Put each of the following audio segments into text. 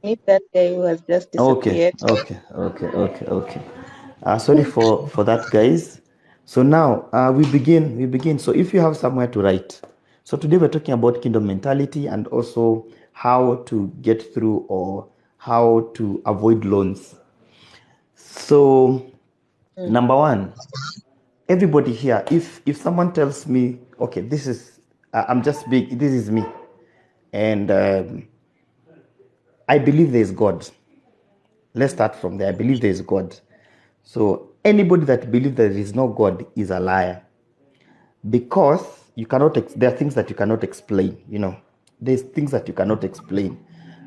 Meet that guy who has just Okay, disappeared. okay. Sorry for that, guys. So now we begin. So if you have somewhere to write. So today we're talking about kingdom mentality and also how to get through or how to avoid loans. So number one, everybody here, if someone tells me, okay, this is I'm just big, this is me, and I believe there is God. Let's start from there. I believe there is God. So anybody that believes there is no God is a liar, because you cannot. There are things that you cannot explain. There's things that you cannot explain.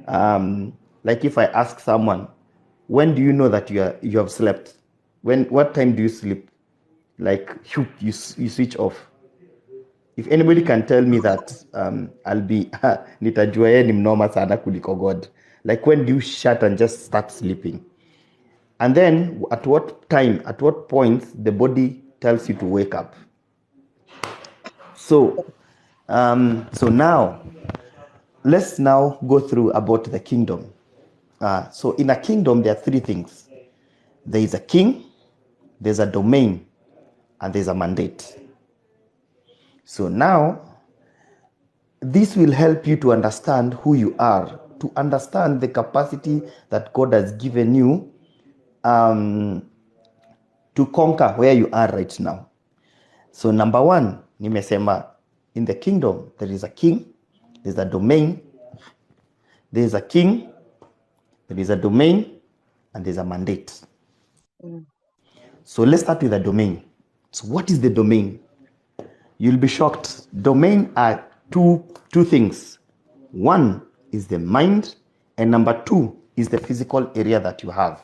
Like if I ask someone, when do you know that you have slept? What time do you sleep? Like you switch off. If anybody can tell me that, I'll be nitajua yeye ni mnoma sana kuliko God. Like when do you shut and just start sleeping? And then at what point the body tells you to wake up? So now let's now go through about the kingdom. So in a kingdom there are three things. There is a king, there's a domain, and there's a mandate. So now this will help you to understand who you are, to understand the capacity that God has given you to conquer where you are right now. So number one, nimesema, in the kingdom there is a king, there's a domain, there's a king, there is a domain, and there's a mandate. So let's start with the domain. So what is the domain? You'll be shocked. Domain are two things. One is the mind, and number two is the physical area that you have.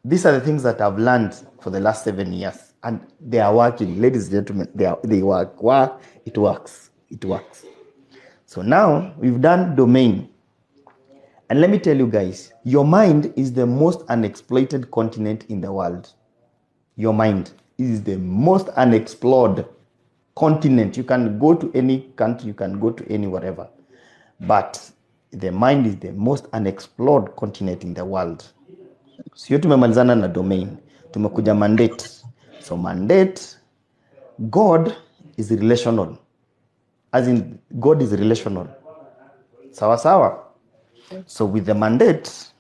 These are the things that I've learned for the last 7 years, and they are working. Ladies and gentlemen, they work. Wow, it works. It works. So now we've done domain. And let me tell you guys, your mind is the most unexploited continent in the world. Your mind is the most unexplored continent. You can go to any country, you can go to any whatever. But the mind is the most unexplored continent in the world. Sio tumemalizana na domain, tumekuja mandate. So mandate, God is relational. As in, God is relational. Sawa sawa. So with the mandate,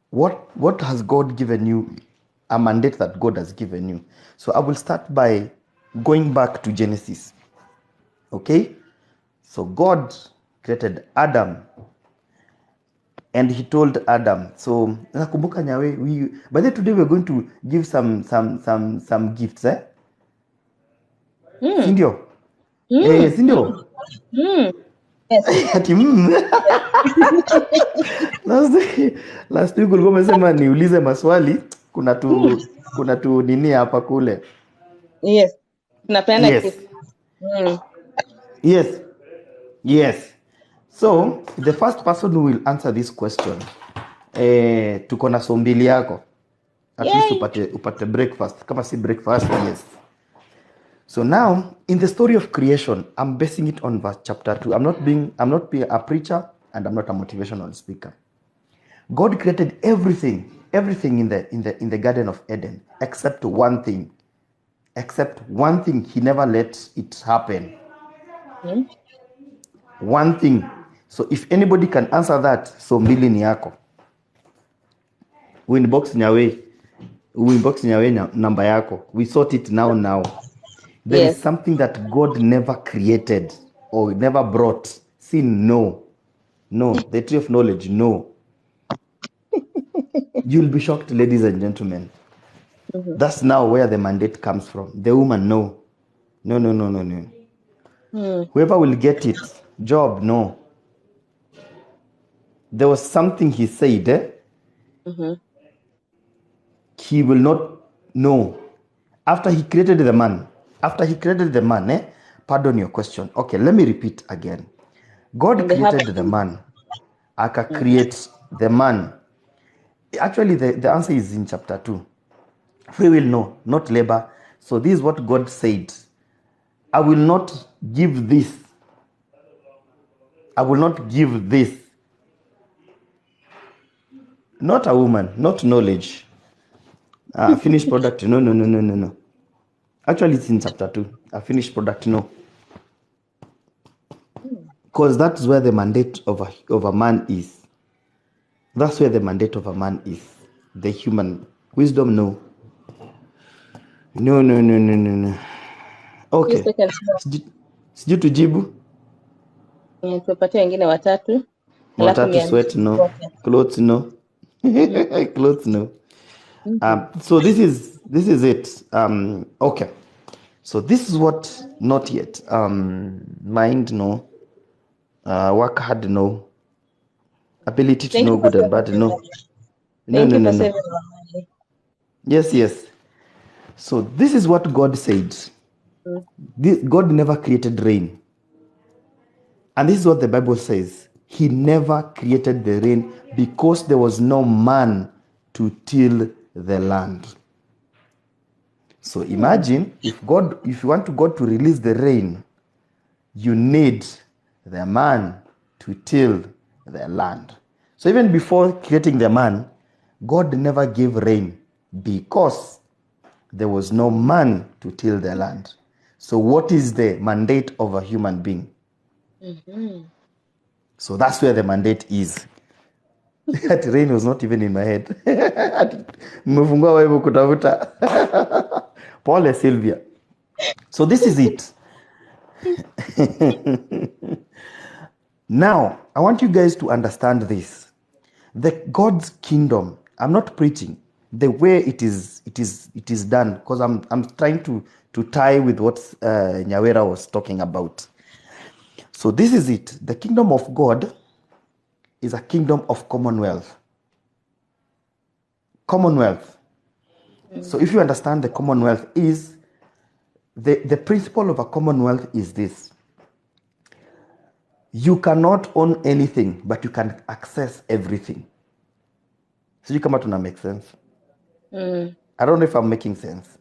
what has God given you? A mandate that God has given you. So I will start by going back to Genesis. Okay? So God created Adam, and he told Adam. So nakumbuka nyawe, by the today we're going to give some gifts, Sindio? Sindio? Yes. Ati last week ulikuwa umesema niulize maswali, kuna tu nini hapa kule. Yes. Tunapeana Yes. gift. Yes. So the first person who will answer this question, tuko na sombili yako. At least upate breakfast. Kama si breakfast, yes. So now, in the story of creation, I'm basing it on verse chapter 2. I'm not being a preacher, and I'm not a motivational speaker. God created everything in the Garden of Eden, except one thing. He never let it happen. One thing. So if anybody can answer that, so mbili ni yako. Winbox nyawe namba yako. We sort it now. There is something that God never created or never brought. Sin, no. The tree of knowledge, no. You'll be shocked, ladies and gentlemen. That's now where the mandate comes from. The woman, no. Whoever will get it, Job, no. There was something he said, he will not know. After he created the man, pardon your question. Okay, let me repeat again. God created the man. Aka create the man. Actually, the answer is in chapter 2. Free will, no, not labor. So this is what God said. I will not give this I will not give this. Not a woman, not knowledge. Finished product, no. Actually, it's in chapter 2. A finished product, no. Because that's where the mandate of a man is. That's where the mandate of a man is. The human. Wisdom, no. No. Okay. Hiyo second floor. Sijui tujibu. Tupatie wengine watatu. Alafu Watatu sweat, no. niandike. Clothes, no. Clothes, no. So this is it. Okay. So this is what not yet. Mind, no. Work hard, no. Ability to Thank know you for good and bad, saving no. money. No. Thank you for saving our money. Yes. So this is what God said. God never created rain. And this is what the Bible says. He never created the rain because there was no man to till the land. So imagine if you want God to release the rain, you need the man to till the land. So even before creating the man, God never gave rain because there was no man to till the land. So what is the mandate of a human being? So that's where the mandate is. That rain was not even in my head. Mmefungua wewe kutafuta. Pole Sylvia. So this is it. Now, I want you guys to understand this. The God's kingdom, I'm not preaching the way it is done, because I'm trying to tie with what Nyawera was talking about. So this is it. The kingdom of God is a kingdom of commonwealth. Commonwealth. So if you understand the commonwealth is, the principle of a commonwealth is this. You cannot own anything, but you can access everything. So you come out to make sense. I don't know if I'm making sense.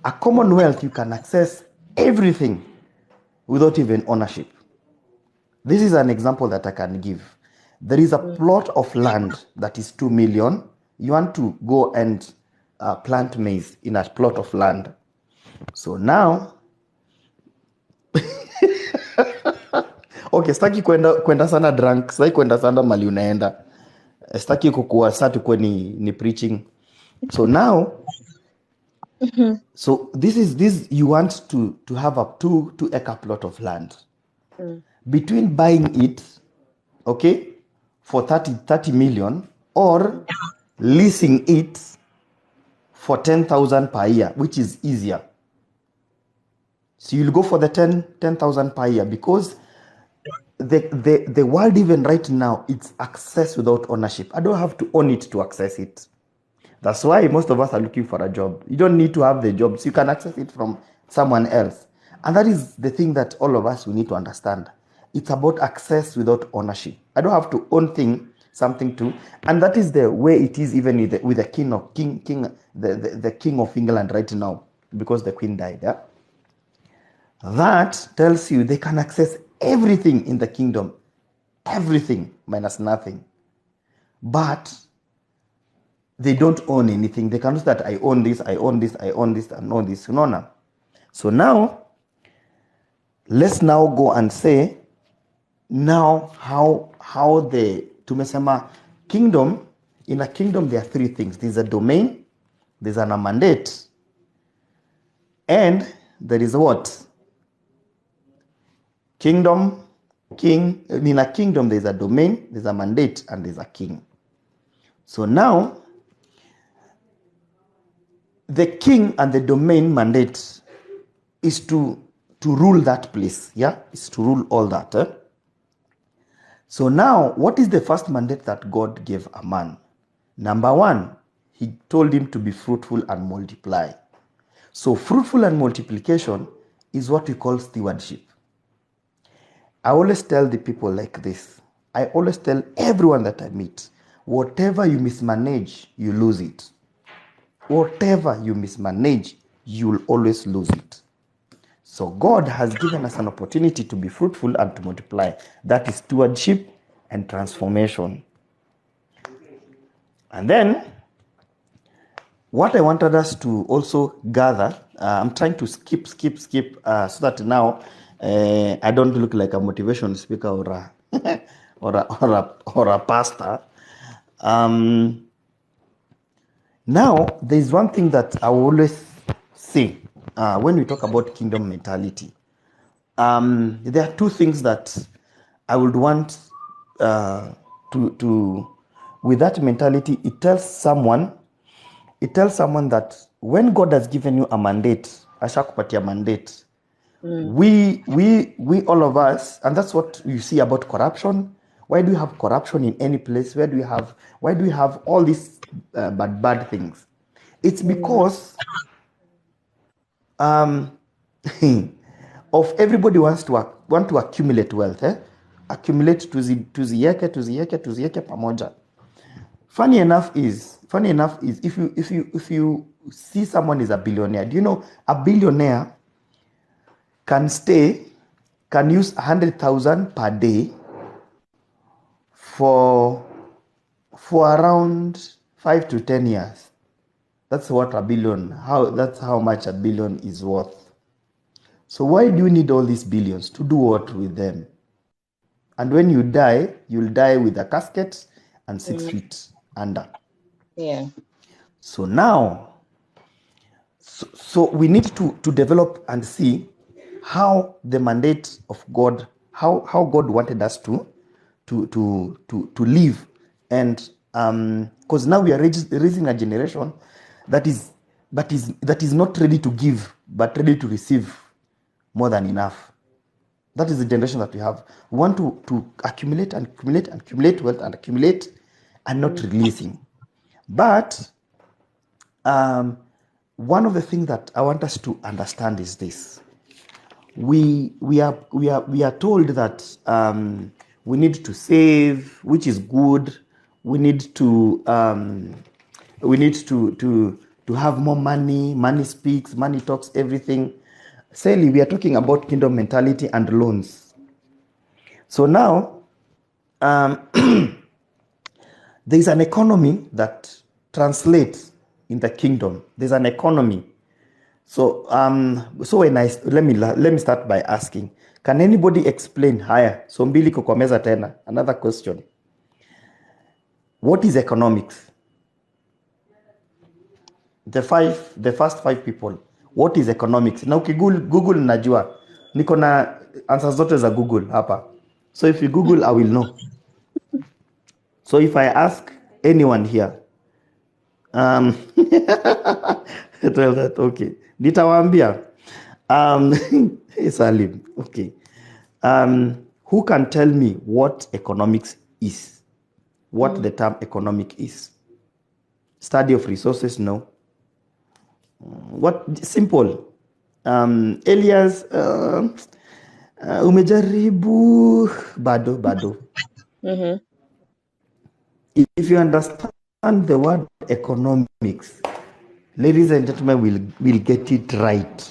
A commonwealth, you can access everything without even ownership. This is an example that I can give. There is a plot of land that is 2 million. You want to go and plant maize in a plot of land. So now, okay, sitaki kwenda sana drunk, sitaki kwenda sana mali unaenda. Sitaki kukua saa tukue ni preaching. So now, so this you want to have a 2 acre plot of land. Between buying it, okay, for 30 million or leasing it for 10,000 per year, which is easier. So you'll go for the 10,000 per year because the world even right now, it's access without ownership. I don't have to own it to access it. That's why most of us are looking for a job. You don't need to have the job, so you can access it from someone else. And that is the thing that all of us, we need to understand. It's about access without ownership. I don't have to own something too. And that is the way it is even with the king of England right now, because the queen died. Yeah? That tells you they can access everything in the kingdom. Everything minus nothing. But they don't own anything. They cannot say that I own this, and own this. No. So now, let's now go and say, now how the tumesema kingdom, in a kingdom there are 3 things. There's a domain, there's a mandate, and there is what? Kingdom, king. In a kingdom there's a domain, there's a mandate, and there's a king. So now, the king and the domain mandate is to rule that place. Yeah, is to rule all that. So now, what is the first mandate that God gave a man? Number 1, he told him to be fruitful and multiply. So fruitful and multiplication is what we call stewardship. I always tell the people like this. I always tell everyone that I meet, whatever you mismanage, you lose it. Whatever you mismanage, you'll always lose it. So God has given us an opportunity to be fruitful and to multiply. That is stewardship and transformation. And then what I wanted us to also gather, I'm trying to skip, so that now I don't look like a motivation speaker or a or a pastor. Now, there's one thing that I always say when we talk about kingdom mentality. There are two things that I would want to with that mentality. It tells someone that when God has given you a mandate, ashakupatia mandate, we all of us, and that's what you see about corruption. Why do you have corruption in any place? Why do we have all these bad things? It's because of everybody want to accumulate wealth, accumulate tuzieke pamoja. Funny enough is if you see someone is a billionaire, do you know a billionaire can use 100,000 per day for around 5 to 10 years. That's what that's how much a billion is worth. So why do you need all these billions? To do what with them? And when you die, you'll die with a casket and 6 feet under. Yeah. So now, so we need to develop and see how the mandate of God, how God wanted us to live, and because now we are raising a generation that is not ready to give but ready to receive more than enough. That is the generation that we have. We want to accumulate wealth and accumulate and not releasing. But one of the things that I want us to understand is this: we are told that we need to save, which is good. We need to have more money. Money speaks, money talks, everything. Sally, we are talking about kingdom mentality and loans. So now, there is an economy that translates in the kingdom. There's an economy. So when let me start by asking, can anybody explain haya? So mbili kukomeza tena. Another question. What is economics? The first five people. What is economics? Na Google najua. Niko na answers zote za Google hapa. So if you Google, I will know. So if I ask anyone here, tell that, okay. Nitawaambia. Hey Salim, okay. Who can tell me what economics is? What the term economic is? Study of resources, no. What simple? Elias, umejaribu bado. If you understand the word economics, ladies and gentlemen, will get it right.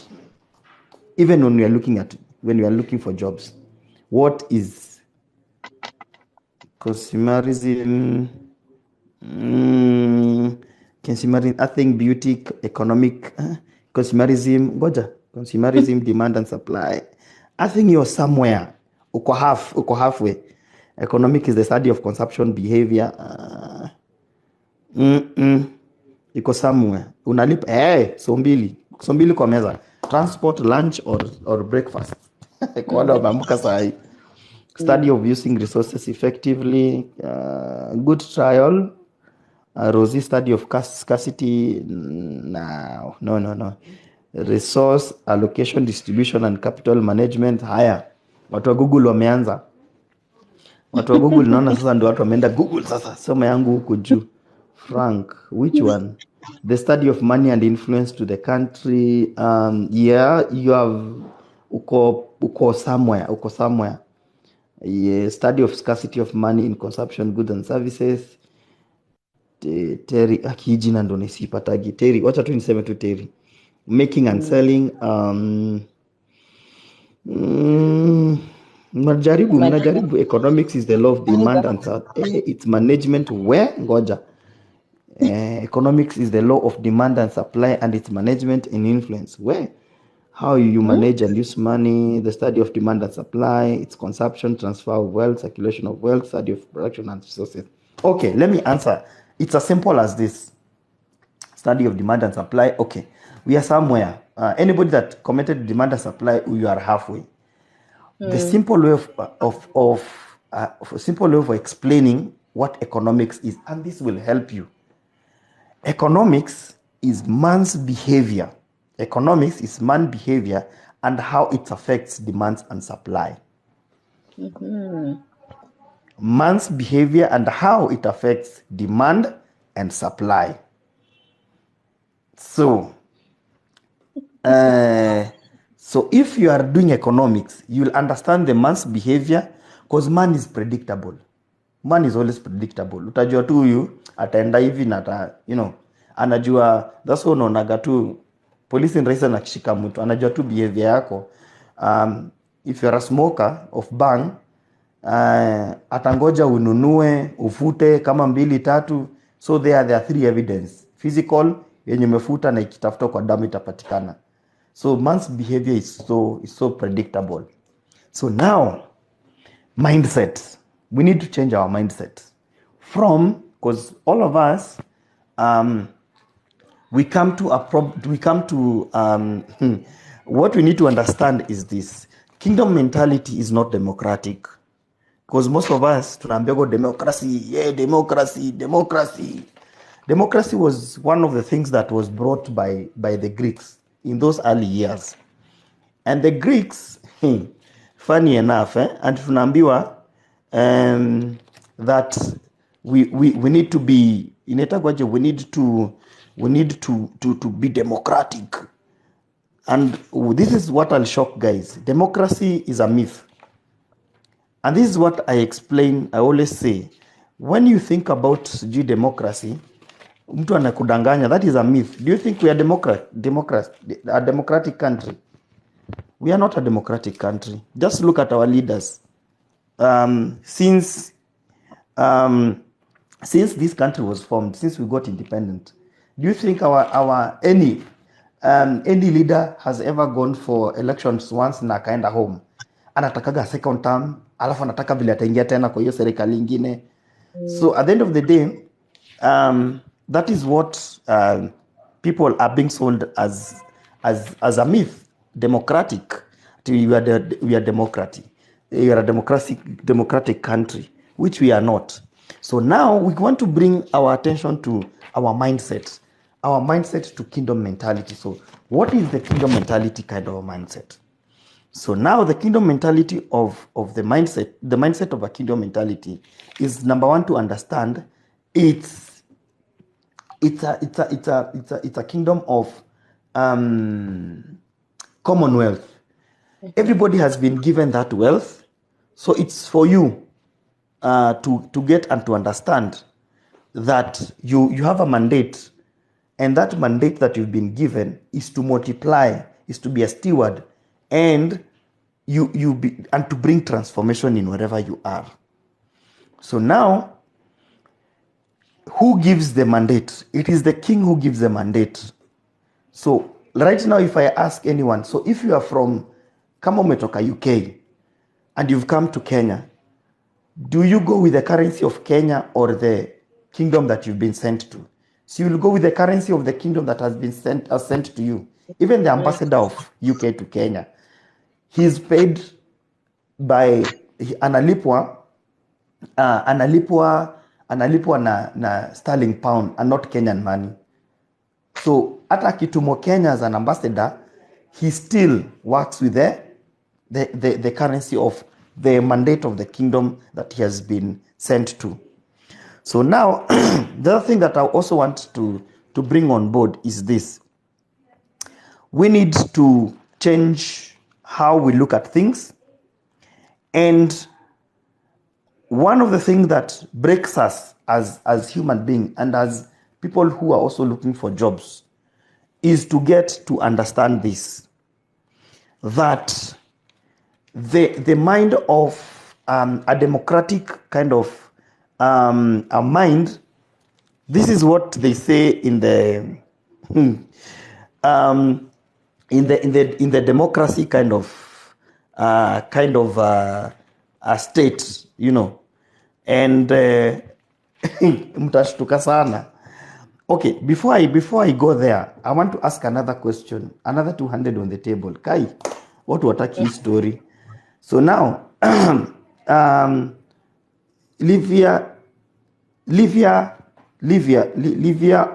Even when we are looking for jobs, what is consumerism? Consumerism, I think beauty, economic, consumerism, consumerism, demand and supply. I think you're somewhere. Uko halfway. Economic is the study of consumption behavior. Iko somewhere. Unalipa, so mbili kwa meza. Transport, lunch or breakfast. Study of using resources effectively. Good trial. Rosie, study of scarcity. No. Resource allocation, distribution and capital management. Haya. Watu wa Google wameanza. Watu wa Google naona sasa ndio watu wameenda Google sasa. Soma yangu huko juu. Frank, which one? The study of money and influence to the country. Yeah, you have uko somewhere. Yeah, study of scarcity of money in consumption, goods and services. Terry, akijina ndo nisipatagi. Terry, wacha tu niseme tu Terry. Making and selling. Mnajaribu. Economics is the law of demand and its management. Where ngoja, economics is the law of demand and supply and its management and influence. Where, how you manage and use money, the study of demand and supply, its consumption, transfer of wealth, circulation of wealth, study of production and resources. Okay, let me answer. It's as simple as this. Study of demand and supply. Okay, we are somewhere. Anybody that commented demand and supply, you are halfway. The simple way of explaining what economics is, and this will help you. Economics is man's behavior. Economics is man's behavior and how it affects demands and supply. Man's behavior and how it affects demand and supply. So if you are doing economics, you'll understand the man's behavior, because man is predictable. Man is always predictable. Utajua tu huyu ataenda hivi na anajua. That's why unaonaga tu polisi ni rahisi anakishika mtu, anajua tu behavior yako. If you're a smoker of bang, atangoja ununue, ufute kama 2-3. So there are 3 evidence. Physical, yenye umefuta na ikitafuta kwa damu itapatikana. So man's behavior is so predictable. So now, mindset. We need to change our mindset because all of us, we come to what we need to understand is this: kingdom mentality is not democratic. Because most of us tunaambiwa democracy, democracy. Democracy was one of the things that was brought by the Greeks in those early years. And the Greeks, funny enough, and tunaambiwa that we need to be we need to be democratic. And this is what I'll shock guys. Democracy is a myth. And this is what I explain. I always say, when you think about democracy, mtu anakudanganya, that is a myth. Do you think we are a democratic country? We are not a democratic country. Just look at our leaders. Since this country was formed, since we got independent, do you think any leader has ever gone for elections once na akaenda home? Anatakaga second term, alafu anataka vile ataingia tena kwa hiyo serikali ingine. So at the end of the day, that is what people are being sold as a myth. Democratic. We are democratic. We are a democratic country, which we are not. So now we want to bring our attention to our mindset to kingdom mentality. So what is the kingdom mentality kind of a mindset? So now the kingdom mentality of the mindset of a kingdom mentality is, number one, to understand it's a kingdom of commonwealth. Everybody has been given that wealth, so it's for you to get and to understand that you have a mandate, and that mandate that you've been given is to multiply, is to be a steward, and and to bring transformation in wherever you are. So now, who gives the mandate? It is the king who gives the mandate. So right now, if I ask anyone, so if you are from kama umetoka UK and you've come to Kenya, do you go with the currency of Kenya or the kingdom that you've been sent to? So you will go with the currency of the kingdom that has been sent to you. Even the ambassador of UK to Kenya, he's paid by analipwa na sterling pound and not Kenyan money. So hata akitumwa Kenya as an ambassador, he still works with the currency of the mandate of the kingdom that he has been sent to. So now, the other thing that I also want to bring on board is this. We need to change how we look at things. And one of the things that breaks us as human beings and as people who are also looking for jobs is to get to understand this, that the mind of a democratic kind of a mind. This is what they say in the in the democracy kind of a state, you know, and mtashtuka sana. Okay, before I go there, I want to ask another question. Another 200 on the table. Kai, what wataki hii story? So now, Livia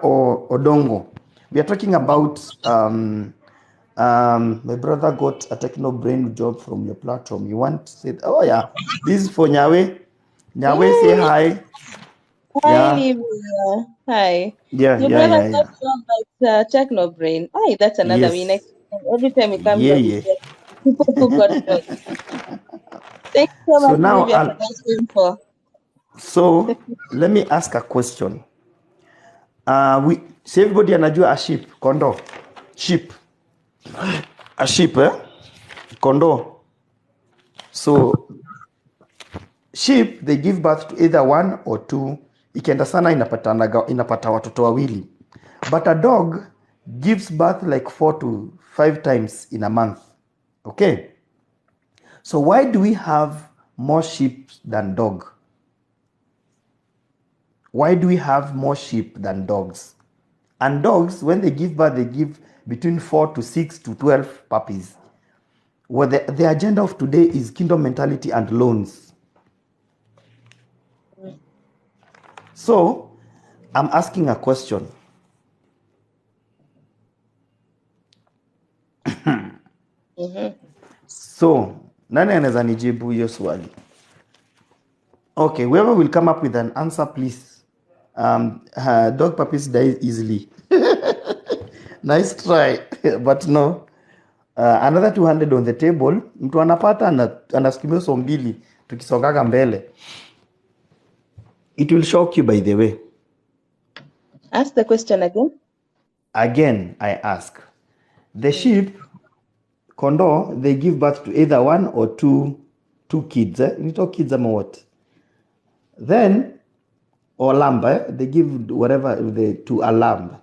or Odongo. We are talking about my brother got a techno brain job from your platform. You want to say, oh yeah, this is for Nyawe. Nyawe, say hi. Hi, Yeah. Livia. Hi. Yeah, Your yeah, brother yeah, got job at Techno Brain. Hey, that's another win. Yes. Every time he comes Yeah, on, he yeah. says, people who got jobs. Thanks so So much, now, Livia, for that info. so let me ask a question. Si everybody anajua a sheep, kondo. Sheep. A sheep, kondo. So sheep, they give birth to either one or two. Ikienda sana inapata watoto wawili. But a dog gives birth like 4 to 5 times in a month. Okay? So why do we have more sheep than dog? Why do we have more sheep than dogs? And dogs, when they give birth, they give between 4 to 6 to 12 puppies. Well, the agenda of today is kingdom mentality and loans. So, I'm asking a question. So, nani anaweza nijibu hiyo swali? Okay, whoever will come up with an answer, please. Dog puppies die easily. Nice try, but no. Another 200 on the table. Mtu anapata anasikimia so mbili tukisongaga mbele. It will shock you, by the way. Ask the question again. Again, I ask. The sheep, kondo, they give birth to either one or two kids. Little kids ama what? Then, or lamb, they give whatever to a lamb.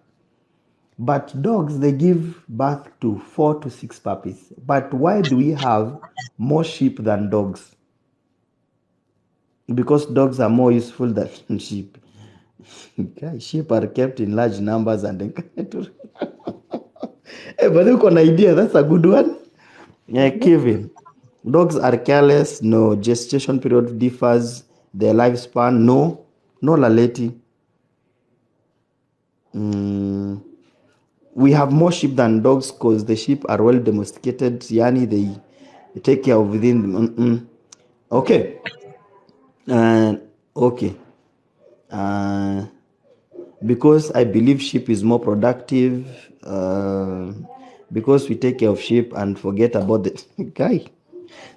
But dogs, they give birth to 4 to 6 puppies. But why do we have more sheep than dogs? Because dogs are more useful than sheep. Sheep are kept in large numbers and encouraged. Hey, but you got an idea, that's a good one. Yeah, Kevin. Dogs are careless, no gestation period differs, their lifespan, no laleti. We have more sheep than dogs because the sheep are well domesticated. Yani, they take care of within. Okay. Okay. Because I believe sheep is more productive. Because we take care of sheep and forget about the guy.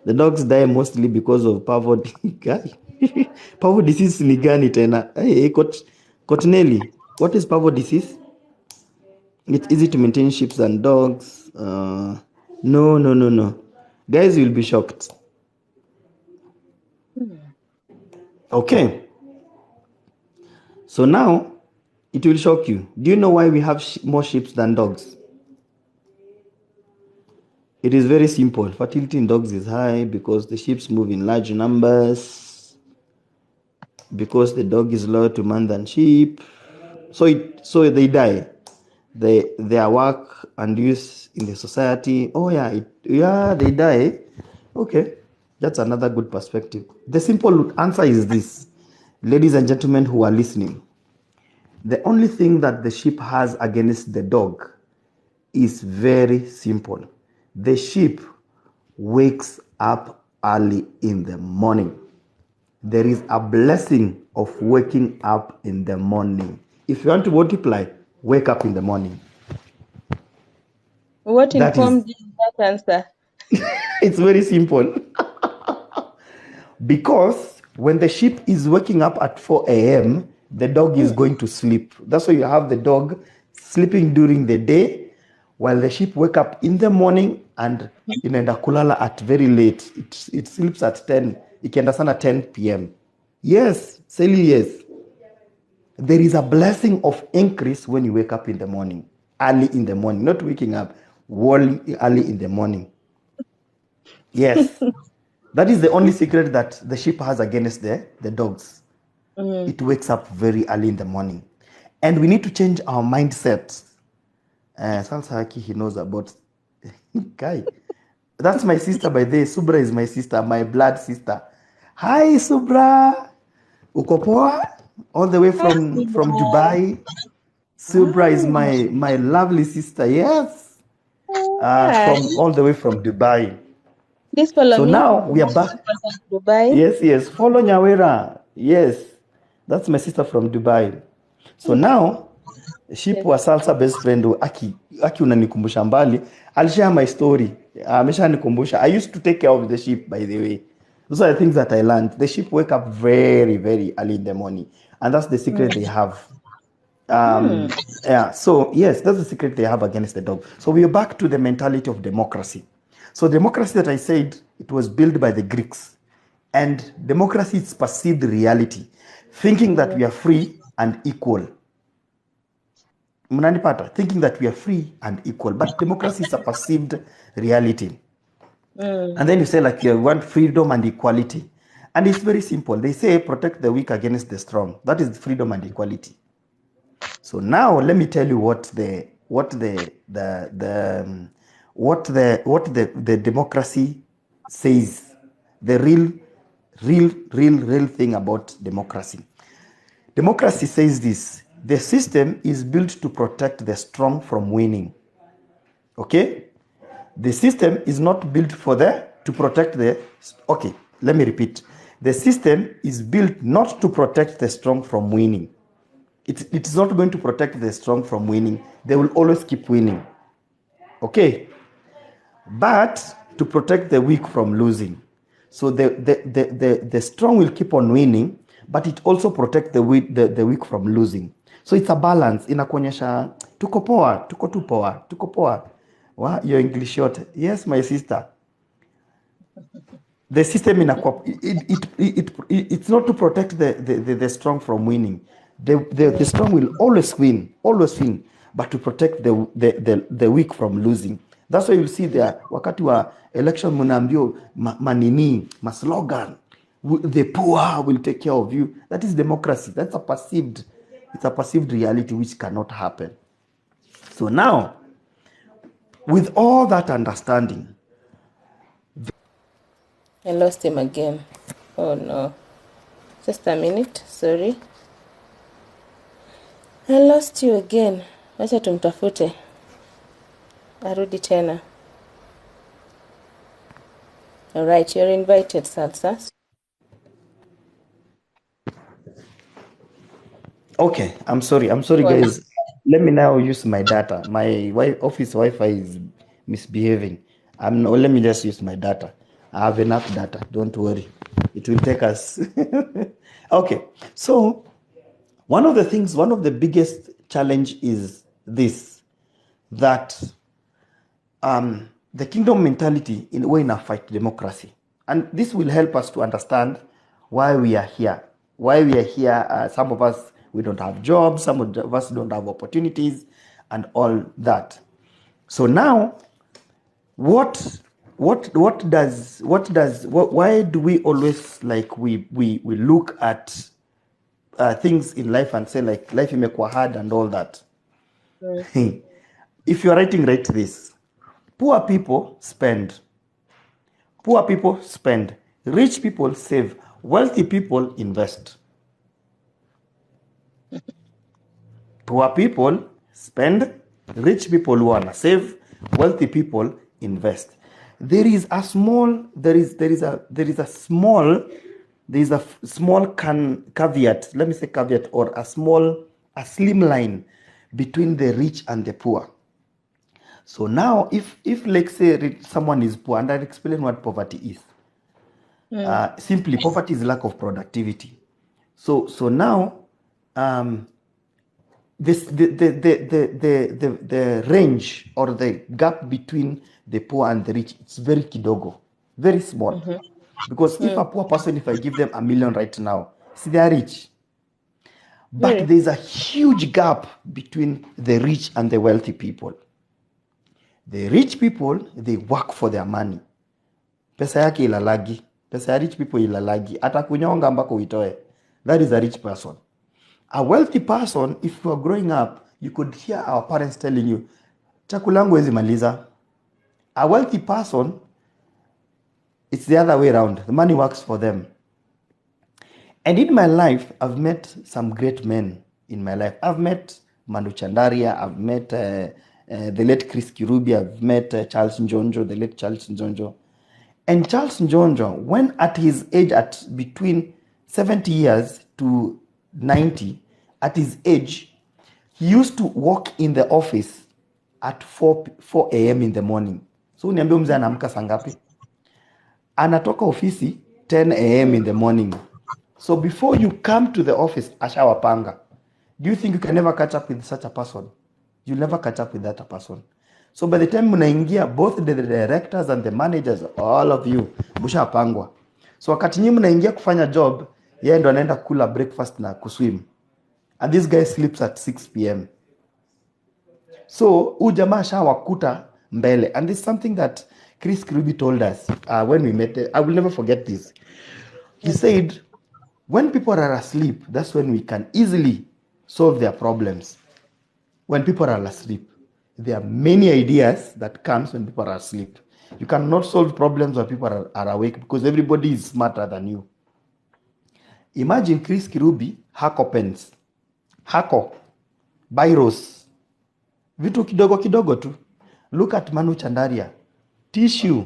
The dogs die mostly because of parvo guy. Parvo disease ni gani tena? Hey, Cottonelli, what is parvo disease? It's easy to maintain sheep and dogs. No. Guys, you'll be shocked. Okay. So now, it will shock you. Do you know why we have more sheep than dogs? It is very simple. Fertility in dogs is high because the sheep move in large numbers. Because the dog is lower to man than sheep. So they die. Their work and use in the society. Oh yeah, they die. Okay, that's another good perspective. The simple answer is this, ladies and gentlemen who are listening. The only thing that the sheep has against the dog is very simple. The sheep wakes up early in the morning. There is a blessing of waking up in the morning. If you want to multiply, wake up in the morning. What informed you that answer? It's very simple. Because when the sheep is waking up at 4 a.m., the dog is going to sleep. That's why you have the dog sleeping during the day, while the sheep wake up in the morning and inaenda kulala at very late. It sleeps at 10, ikienda sana 10 p.m. Yes, Sally, yes. There is a blessing of increase when you wake up in the morning, early in the morning, not waking up early in the morning. Yes. That is the only secret that the sheep has against the dogs. It wakes up very early in the morning. And we need to change our mindset. Salsa Haki, he knows about Kai. That's my sister, by the way. Subra is my sister, my blood sister. Hi, Subra. Uko poa? All the way from Dubai. Subra is my lovely sister. Yes. From all the way from Dubai. Please follow So me. now we are back. Dubai. Yes. Follow Nyawera. Yes. That's my sister from Dubai. So now, sheep wa Salsa best friend Aki unanikumbusha mbali. Alishare my story. Ameshanikumbusha. I used to take care of the sheep, by the way. Those are the things that I learned. The sheep wake up very, very early in the morning. And that's the secret they have. Yeah, so yes, that's the secret they have against the dog. So we are back to the mentality of democracy. So democracy that I said, it was built by the Greeks. And democracy is perceived reality, thinking that we are free and equal. Mnanipata, thinking that we are free and equal, but democracy is a perceived reality. And then you say like you want freedom and equality. And it's very simple. They say protect the weak against the strong. That is freedom and equality. So now let me tell you what the democracy says. The real thing about democracy. Democracy says this: the system is built to protect the strong from winning. Okay? The system is not built to protect the. Okay, let me repeat. The system is built not to protect the strong from winning. It is not going to protect the strong from winning. They will always keep winning. Okay? But to protect the weak from losing. So the strong will keep on winning, but it also protects the weak from losing. So it's a balance. Inakuonyesha tuko poa, tuko tu poa, tuko poa. Wow, your English short. Yes, my sister. The system it's not to protect the strong from winning. The strong will always win, but to protect the weak from losing. That's why you'll see there wakati wa election mnaambio manini maslogan, the poor will take care of you. That is democracy. It's a perceived reality which cannot happen. So now, with all that understanding, I lost him again. Oh no. Just a minute, sorry. I lost you again. Wacha tumtafute. Arudi tena. Alright, you're invited, Salsa. okay, I'm sorry guys. Let me now use my data. My office Wi-Fi is misbehaving. Let me just use my data. I have enough data. Don't worry. It will take us. Okay. So one of the biggest challenge is this, that the kingdom mentality in a way fight democracy. And this will help us to understand why we are here. Some of us, we don't have jobs. Some of us don't have opportunities and all that. So now, why do we always we look at things in life and say like life imekuwa hard and all that? If you're writing, write this. Poor people spend. Rich people save. Wealthy people invest. Poor people spend. Rich people wanna save. Wealthy people invest. There is a small caveat. Let me say caveat, or a slim line between the rich and the poor. So now, if let's say someone is poor, and I'll explain what poverty is. Simply, poverty is lack of productivity. So now, the range or the gap between the poor and the rich, it's very kidogo, very small. Because if a poor person, if I give them $1 million right now, see, they are rich. But Very. there's a huge gap between the rich and the wealthy people. The rich people, they work for their money. Pesa yake ilalagi. Pesa ya rich people ilalagi. Atakunyonga mpaka uitoe. That is a rich person. A wealthy person, if you are growing up, you could hear our parents telling you, chakulangu wezi maliza. A wealthy person, it's the other way around. The money works for them. And in my life, I've met some great men in my life. I've met Manu Chandaria, I've met the late Chris Kirubi, I've met Charles Njonjo, the late Charles Njonjo. And Charles Njonjo, when at his age, at between 70 years to 90, at his age, he used to walk in the office at 4 a.m. in the morning. So niambie mzee anaamka saa ngapi? Anatoka ofisi 10 a.m. in the morning. So before you come to the office, ashawapanga. Do you think you can never catch up with such a person? You'll never catch up with that person. So by the time mnaingia, both the directors and the managers, all of you, mushapangwa. So wakati nyinyi mnaingia kufanya job, yeye ndo anaenda kula breakfast na kuswim. And this guy sleeps at 6 p.m. So huyu jamaa ashawakuta mbele. And this is something that Chris Kirubi told us when we met. I will never forget this. He said, when people are asleep, that's when we can easily solve their problems. When people are asleep, there are many ideas that comes when people are asleep. You cannot solve problems when people are awake because everybody is smarter than you. Imagine Chris Kirubi, hako pens, hako, biros, vitu kidogo kidogo tu. Look at Manu Chandaria, tissue.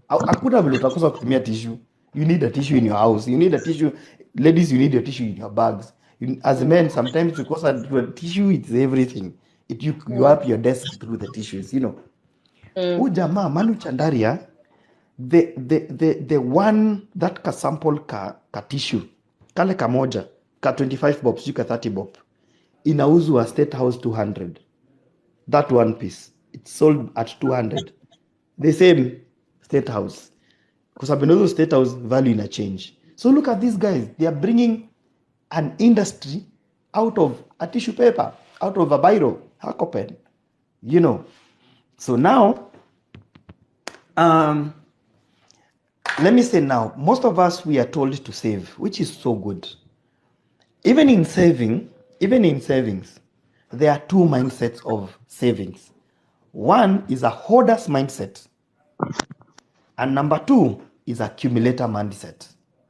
Hakuna vile utakosa kutumia tissue. You need a tissue in your house. You need a tissue. Ladies, you need your tissue in your bags. As men, sometimes because tissue, it's everything. You up your desk through the tissues, you know. Jamaa, Manu Chandaria, the one that ka sample ka tissue, kale kamoja, ka 25 bob, ka 30 bob, inauzwa State House 200. That one piece, it's sold at 200. The same State House. Because I've been also State House value in a change. So look at these guys. They are bringing an industry out of a tissue paper, out of a biro, hako pen, you know. So now, let me say now, most of us, we are told to save, which is so good. Even in savings, there are two mindsets of savings. One is a hoarder's mindset. And number two is accumulator mindset.